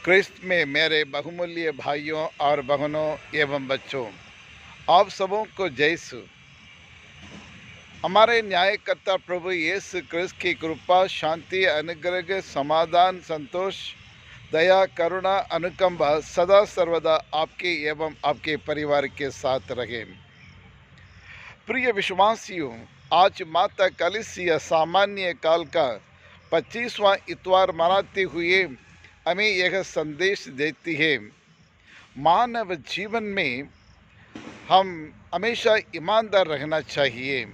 क्रिस्त में मेरे बहुमूल्य भाइयों और बहनों एवं बच्चों, आप सबों को जयसु। हमारे न्यायकर्ता प्रभु यीशु क्रिस्त की कृपा, शांति, अनुग्रह, समाधान, संतोष, दया, करुणा, अनुकंपा सदा सर्वदा आपके एवं आपके परिवार के साथ रहे। प्रिय विश्वासियों, आज माता कलीसिया सामान्य काल का 25वां इतवार मनाते हुए हमें यह संदेश देती है, मानव जीवन में हम हमेशा ईमानदार रहना चाहिए।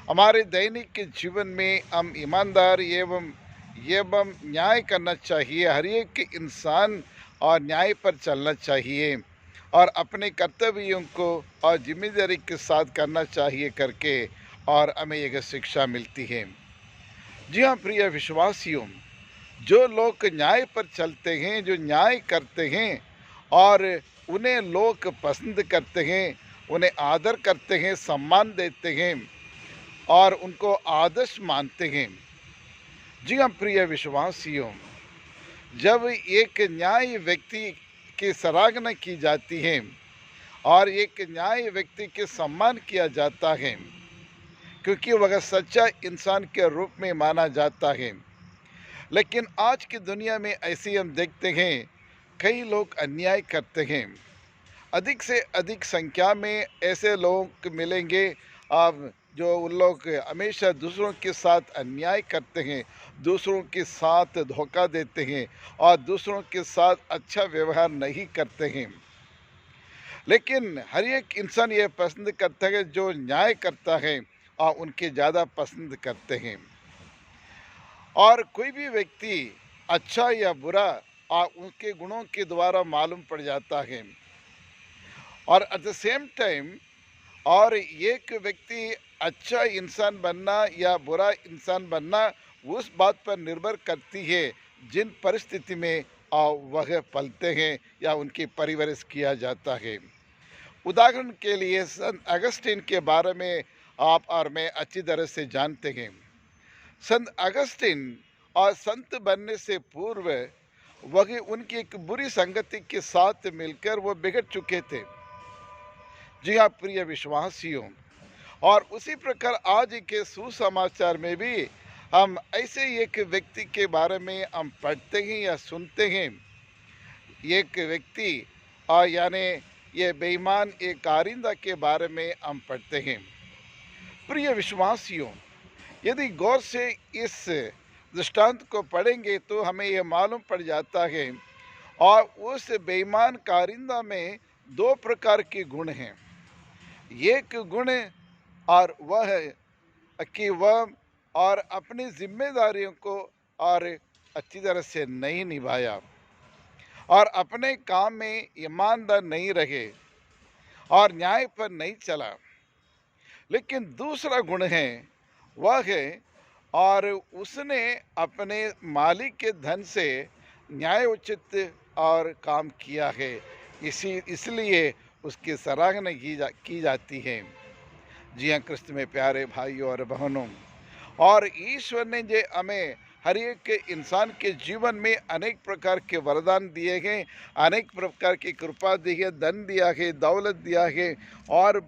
हमारे दैनिक जीवन में हम ईमानदार एवं न्याय करना चाहिए। हर एक इंसान और न्याय पर चलना चाहिए और अपने कर्तव्यों को और जिम्मेदारी के साथ करना चाहिए करके और हमें यह शिक्षा मिलती है। जी हाँ प्रिय विश्वासियों, जो लोग न्याय पर चलते हैं, जो न्याय करते हैं और उन्हें लोग पसंद करते हैं, उन्हें आदर करते हैं, सम्मान देते हैं और उनको आदर्श मानते हैं। जी हाँ प्रिय विश्वासियों, जब एक न्याय व्यक्ति की सराहना की जाती है और एक न्याय व्यक्ति के सम्मान किया जाता है, क्योंकि वह सच्चा इंसान के रूप में माना जाता है। लेकिन आज की दुनिया में ऐसे हम देखते हैं, कई लोग अन्याय करते हैं। अधिक से अधिक संख्या में ऐसे लोग मिलेंगे अब जो उन लोग हमेशा दूसरों के साथ अन्याय करते हैं, दूसरों के साथ धोखा देते हैं और दूसरों के साथ अच्छा व्यवहार नहीं करते हैं। लेकिन हर एक इंसान ये पसंद करता है जो न्याय करता है और उनके ज़्यादा पसंद करते हैं। और कोई भी व्यक्ति अच्छा या बुरा उनके गुणों के द्वारा मालूम पड़ जाता है। और एट द सेम टाइम और एक व्यक्ति अच्छा इंसान बनना या बुरा इंसान बनना उस बात पर निर्भर करती है जिन परिस्थिति में वह पलते हैं या उनकी परवरिश किया जाता है। उदाहरण के लिए संत अगस्तीन के बारे में आप और मैं अच्छी तरह से जानते हैं। संत अगस्तीन और संत बनने से पूर्व वह उनकी एक बुरी संगति के साथ मिलकर वो बिगड़ चुके थे। जी हाँ प्रिय विश्वासियों, और उसी प्रकार आज के सुसमाचार में भी हम ऐसे एक व्यक्ति के बारे में हम पढ़ते हैं या सुनते हैं। एक व्यक्ति और यानी ये बेईमान एक कारिंदा के बारे में हम पढ़ते हैं। प्रिय विश्वासियों, यदि गौर से इस दृष्टांत को पढ़ेंगे तो हमें यह मालूम पड़ जाता है और उस बेईमान कारिंदा में दो प्रकार के गुण हैं। एक गुण और वह है कि वह और अपनी जिम्मेदारियों को और अच्छी तरह से नहीं निभाया और अपने काम में ईमानदार नहीं रहे और न्याय पर नहीं चला। लेकिन दूसरा गुण है वह है और उसने अपने मालिक के धन से न्यायोचित और काम किया है, इसलिए उसकी सराहना की जाती है। जी हाँ क्रिस्त में प्यारे भाइयों और बहनों, और ईश्वर ने जो हमें हर एक इंसान के जीवन में अनेक प्रकार के वरदान दिए हैं, अनेक प्रकार की कृपा दी है, धन दिया है, दौलत दिया है और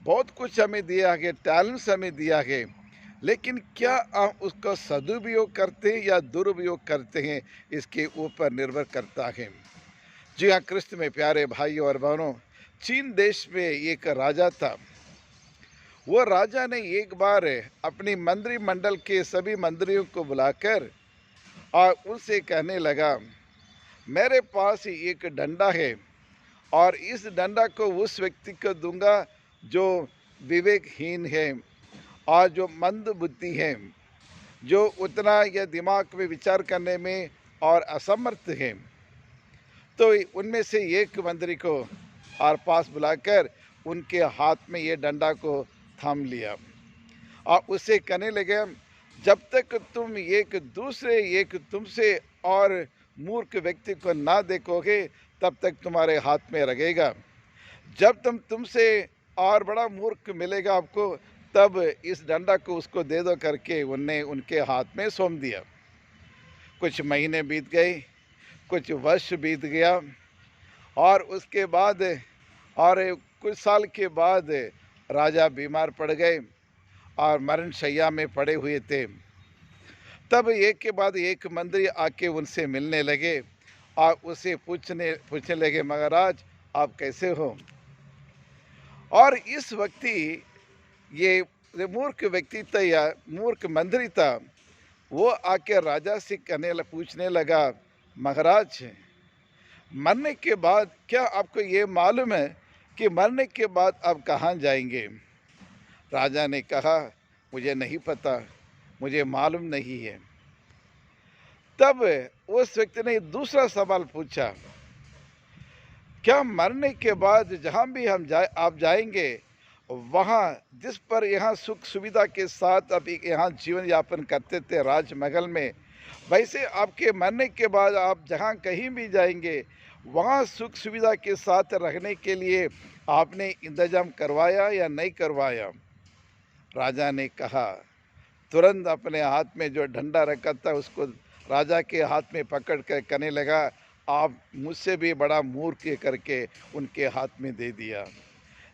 बहुत कुछ हमें दिया है, टैलेंट्स हमें दिया है। लेकिन क्या हम उसका सदुपयोग करते हैं या दुरुपयोग करते हैं, इसके ऊपर निर्भर करता है। जी हाँ क्रिस्त में प्यारे भाइयों और बहनों, चीन देश में एक राजा था। वो राजा ने एक बार अपनी मंत्रिमंडल के सभी मंत्रियों को बुलाकर और उनसे कहने लगा, मेरे पास एक डंडा है और इस डंडा को उस व्यक्ति को दूंगा जो विवेकहीन है और जो मंद बुद्धि है, जो उतना या दिमाग में विचार करने में और असमर्थ है। तो उनमें से एक मंत्री को और पास बुलाकर उनके हाथ में ये डंडा को थाम लिया और उससे कहने लगे, जब तक तुम एक तुमसे और मूर्ख व्यक्ति को ना देखोगे तब तक तुम्हारे हाथ में लगेगा। जब तुमसे और बड़ा मूर्ख मिलेगा आपको, तब इस डंडा को उसको दे दो करके उनने उनके हाथ में सौंप दिया। कुछ महीने बीत गए, कुछ वर्ष बीत गया और उसके बाद और कुछ साल के बाद राजा बीमार पड़ गए और मरण शैया में पड़े हुए थे। तब एक के बाद एक मंत्री आके उनसे मिलने लगे और उसे पूछने लगे, महाराज आप कैसे हो? और इस वक्त ही ये मूर्ख व्यक्ति था या मूर्ख मंत्री था, वो आके राजा से पूछने लगा, महाराज मरने के बाद क्या आपको ये मालूम है कि मरने के बाद आप कहाँ जाएंगे? राजा ने कहा, मुझे नहीं पता, मुझे मालूम नहीं है। तब उस व्यक्ति ने दूसरा सवाल पूछा, क्या मरने के बाद जहाँ भी आप जाएंगे वहाँ जिस पर यहाँ सुख सुविधा के साथ अभी यहाँ जीवन यापन करते थे राजमहल में, वैसे आपके मरने के बाद आप जहाँ कहीं भी जाएंगे वहाँ सुख सुविधा के साथ रहने के लिए आपने इंतजाम करवाया या नहीं करवाया? राजा ने कहा, तुरंत अपने हाथ में जो डंडा रखा था उसको राजा के हाथ में पकड़ कर कहने लगा, आप मुझसे भी बड़ा मूर्ख करके उनके हाथ में दे दिया।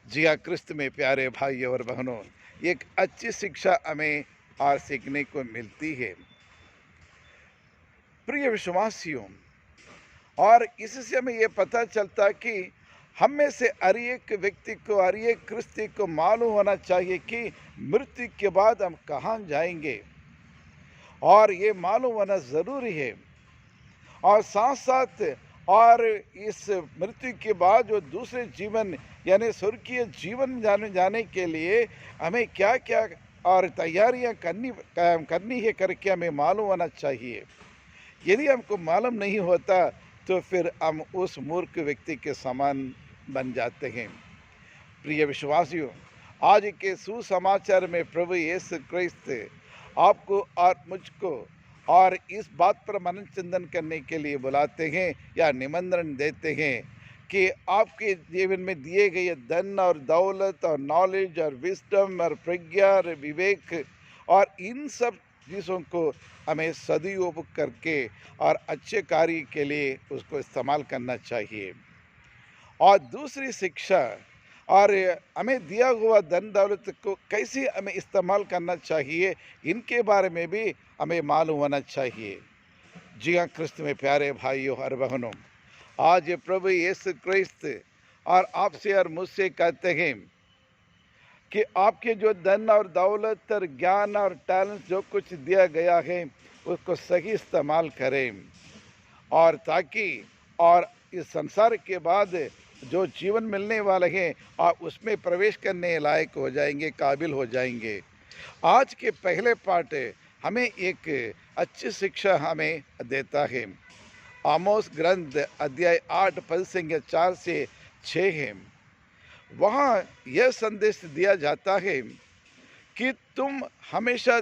जी हाँ, क्रिस्त में प्यारे भाइयों और बहनों, एक अच्छी शिक्षा हमें और सीखने को मिलती है। प्रिय विश्वासियों, और इससे हमें ये पता चलता कि हम में से हर एक व्यक्ति को, हर एक क्रिस्ती को मालूम होना चाहिए कि मृत्यु के बाद हम कहाँ जाएंगे, और ये मालूम होना ज़रूरी है। और साथ साथ और इस मृत्यु के बाद जो दूसरे जीवन यानी स्वर्गीय जीवन जाने के लिए हमें क्या क्या और तैयारियां करनी है करके हमें मालूम होना चाहिए। यदि हमको मालूम नहीं होता तो फिर हम उस मूर्ख व्यक्ति के समान बन जाते हैं। प्रिय विश्वासियों, आज के सुसमाचार में प्रभु यीशु क्रिस्त आपको और मुझको और इस बात पर मनन चिंतन करने के लिए बुलाते हैं या निमंत्रण देते हैं कि आपके जीवन में दिए गए धन और दौलत और नॉलेज और विजडम और प्रज्ञा और विवेक और इन सब चीज़ों को हमें सदुपयोग करके और अच्छे कार्य के लिए उसको इस्तेमाल करना चाहिए। और दूसरी शिक्षा, और हमें दिया हुआ धन दौलत को कैसे हमें इस्तेमाल करना चाहिए, इनके बारे में भी हमें मालूम होना चाहिए। जी हाँ, क्रिस्त में प्यारे भाइयों और बहनों, आज प्रभु यीशु क्रिस्त और आपसे और मुझसे कहते हैं कि आपके जो धन और दौलत और ज्ञान और टैलेंट जो कुछ दिया गया है उसको सही इस्तेमाल करें, और ताकि और इस संसार के बाद जो जीवन मिलने वाले हैं आप उसमें प्रवेश करने लायक हो जाएंगे, काबिल हो जाएंगे। आज के पहले पाठ हमें एक अच्छी शिक्षा हमें देता है। आमोस ग्रंथ अध्याय 8 पद संख्या 4 से 6 है। वहाँ यह संदेश दिया जाता है कि तुम हमेशा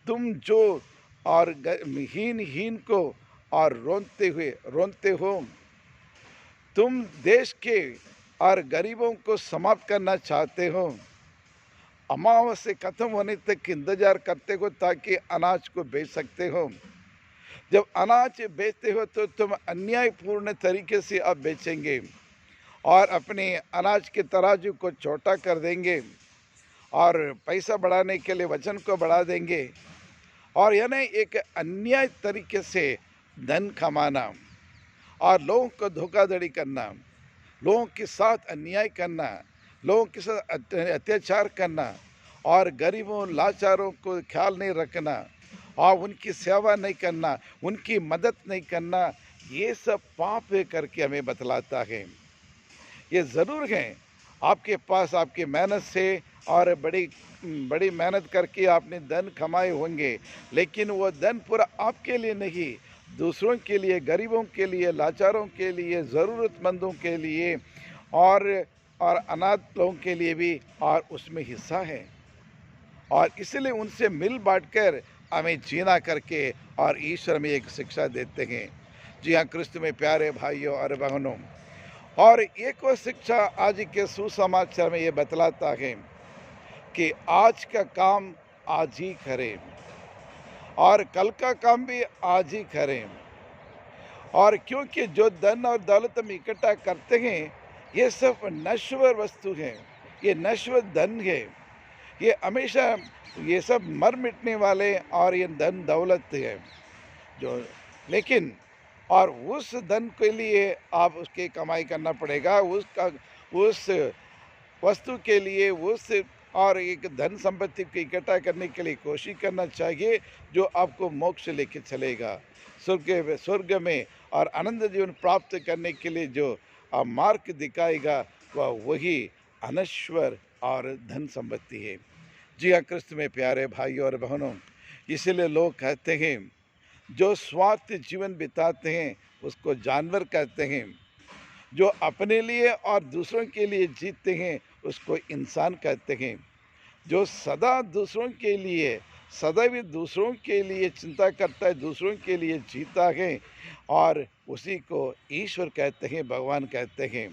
तुम जो और हीन को और रोनते हो, तुम देश के और गरीबों को समाप्त करना चाहते हो, अमावस्या खत्म होने तक इंतजार करते हो ताकि अनाज को बेच सकते हो। जब अनाज बेचते हो तो तुम अन्यायपूर्ण तरीके से अब बेचेंगे और अपने अनाज के तराजू को छोटा कर देंगे और पैसा बढ़ाने के लिए वजन को बढ़ा देंगे, और यानी एक अन्याय तरीके से धन कमाना और लोगों को धोखाधड़ी करना, लोगों के साथ अन्याय करना, लोगों के साथ अत्याचार करना और गरीबों लाचारों को ख्याल नहीं रखना और उनकी सेवा नहीं करना, उनकी मदद नहीं करना, ये सब पाप करके हमें बतलाता है। ये ज़रूर है आपके पास आपकी मेहनत से और बड़ी मेहनत करके आपने धन कमाए होंगे, लेकिन वो धन पूरा आपके लिए नहीं, दूसरों के लिए, गरीबों के लिए, लाचारों के लिए, ज़रूरतमंदों के लिए और अनाथ लोगों के लिए भी और उसमें हिस्सा है। और इसलिए उनसे मिल बांटकर हमें जीना करके और ईश्वर में एक शिक्षा देते हैं। जी हाँ, क्रिस्त में प्यारे भाइयों और बहनों, और एक और शिक्षा आज के सुसमाचार में ये बतलाता है कि आज का काम आज ही करें और कल का काम भी आज ही करें। और क्योंकि जो धन और दौलत हम इकट्ठा करते हैं, ये सब नश्वर वस्तु हैं, ये नश्वर धन है, ये हमेशा ये सब मर मिटने वाले और ये धन दौलत है जो, लेकिन और उस धन के लिए आप उसकी कमाई करना पड़ेगा, उसका उस वस्तु के लिए उस और एक धन संपत्ति को इकट्ठा करने के लिए कोशिश करना चाहिए जो आपको मोक्ष लेके चलेगा, स्वर्ग में और आनंद जीवन प्राप्त करने के लिए जो मार्ग दिखाएगा वह वही अनश्वर और धन संपत्ति है। जी हाँ क्रिस्त में प्यारे भाई और बहनों, इसीलिए लोग कहते हैं जो स्वार्थ जीवन बिताते हैं उसको जानवर कहते हैं, जो अपने लिए और दूसरों के लिए जीतते हैं उसको इंसान कहते हैं, जो सदा दूसरों के लिए सदैव दूसरों के लिए चिंता करता है, दूसरों के लिए जीता है और उसी को ईश्वर कहते हैं, भगवान कहते हैं।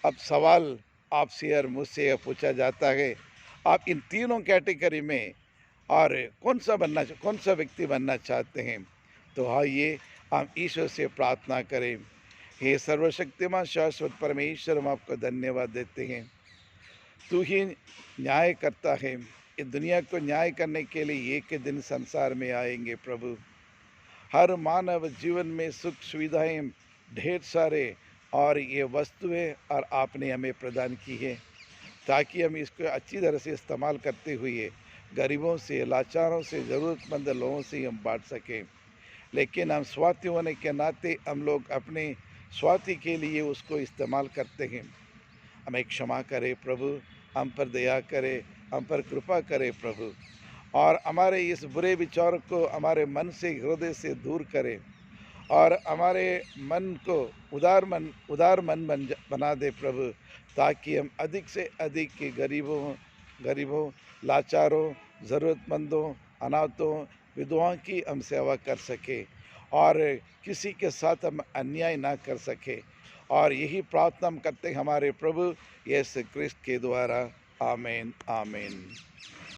अब सवाल आपसे और मुझसे पूछा जाता है, आप इन तीनों कैटेगरी में और कौन सा व्यक्ति बनना चाहते हैं? तो आइए हम ईश्वर से प्रार्थना करें। हे सर्वशक्तिमान शाश्वत परमेश्वर, हम आपको धन्यवाद देते हैं। तू ही न्याय करता है, इस दुनिया को न्याय करने के लिए एक दिन संसार में आएंगे प्रभु। हर मानव जीवन में सुख सुविधाएं ढेर सारे और ये वस्तुएं और आपने हमें प्रदान की है ताकि हम इसको अच्छी तरह से इस्तेमाल करते हुए गरीबों से, लाचारों से, ज़रूरतमंद लोगों से हम बांट सकें। लेकिन हम स्वार्थी होने के नाते हम लोग अपने स्वार्थी के लिए उसको इस्तेमाल करते हैं। हमें क्षमा करे प्रभु, हम पर दया करे, हम पर कृपा करे प्रभु, और हमारे इस बुरे विचार को हमारे मन से, हृदय से दूर करें और हमारे मन को उदार मन बना दे प्रभु, ताकि हम अधिक से अधिक गरीबों, लाचारों, ज़रूरतमंदों, अनाथों, विधवाओं की हम सेवा कर सके और किसी के साथ हम अन्याय ना कर सके। और यही प्रार्थना हम करते हैं हमारे प्रभु यीशु क्रिस्त के द्वारा। आमीन आमीन।